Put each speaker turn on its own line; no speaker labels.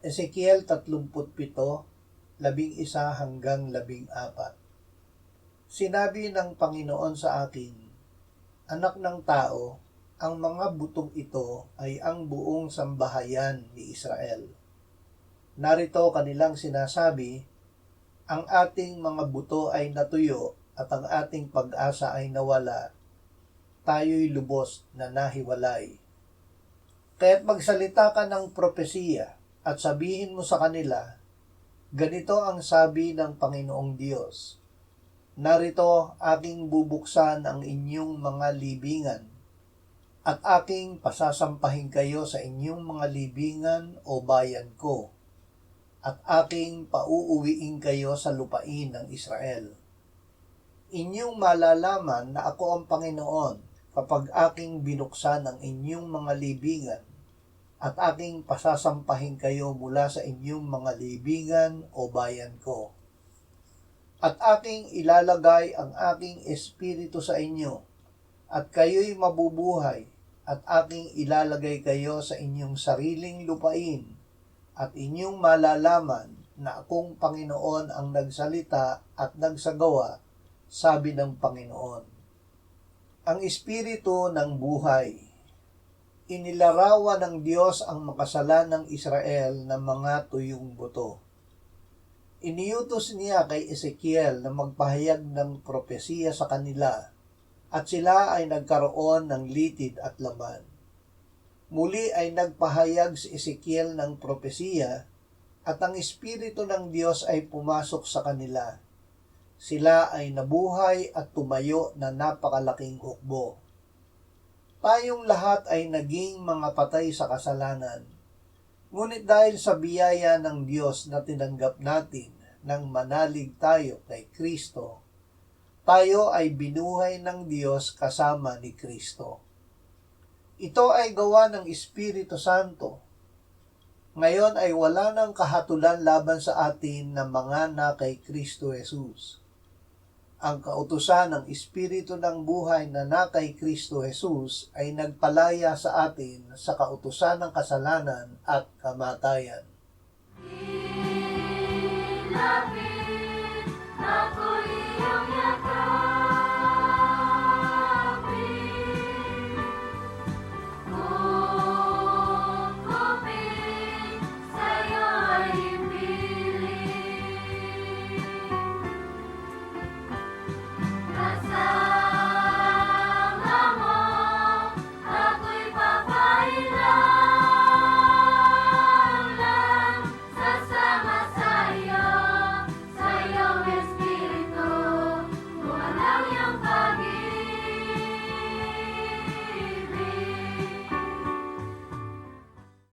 Ezekiel 37, 11 hanggang 14. Sinabi ng Panginoon sa akin, Anak ng tao, ang mga butong ito ay ang buong sambahayan ni Israel. Narito kanilang sinasabi, ang ating mga buto ay natuyo at ang ating pag-asa ay nawala. Tayo'y lubos na nahiwalay. Kaya't magsalita ka ng propesiya at sabihin mo sa kanila, ganito ang sabi ng Panginoong Diyos. Narito aking bubuksan ang inyong mga libingan at aking pasasampahin kayo sa inyong mga libingan o bayan ko at aking pauuwiin kayo sa lupain ng Israel. Inyong malalaman na ako ang Panginoon kapag aking binuksan ang inyong mga libingan at aking pasasampahin kayo mula sa inyong mga libingan o bayan ko. At aking ilalagay ang aking espiritu sa inyo, at kayo'y mabubuhay, at aking ilalagay kayo sa inyong sariling lupain, at inyong malalaman na akong Panginoon ang nagsalita at nagsagawa, sabi ng Panginoon. Ang espiritu ng buhay. Inilarawan ng Diyos ang makasalanang Israel ng mga tuyong buto. Iniutos niya kay Ezekiel na magpahayag ng propesiya sa kanila at sila ay nagkaroon ng litid at laman. Muli ay nagpahayag si Ezekiel ng propesiya at ang Espiritu ng Diyos ay pumasok sa kanila. Sila ay nabuhay at tumayo na napakalaking hukbo. Tayong lahat ay naging mga patay sa kasalanan. Ngunit dahil sa biyaya ng Diyos na tinanggap natin nang manalig tayo kay Kristo, tayo ay binuhay ng Diyos kasama ni Kristo. Ito ay gawa ng Espiritu Santo. Ngayon ay wala nang kahatulan laban sa atin na mga na kay Kristo Jesus. Ang kautusan ng Espiritu ng buhay na kay Kristo Jesus ay nagpalaya sa atin sa kautusan ng kasalanan at kamatayan.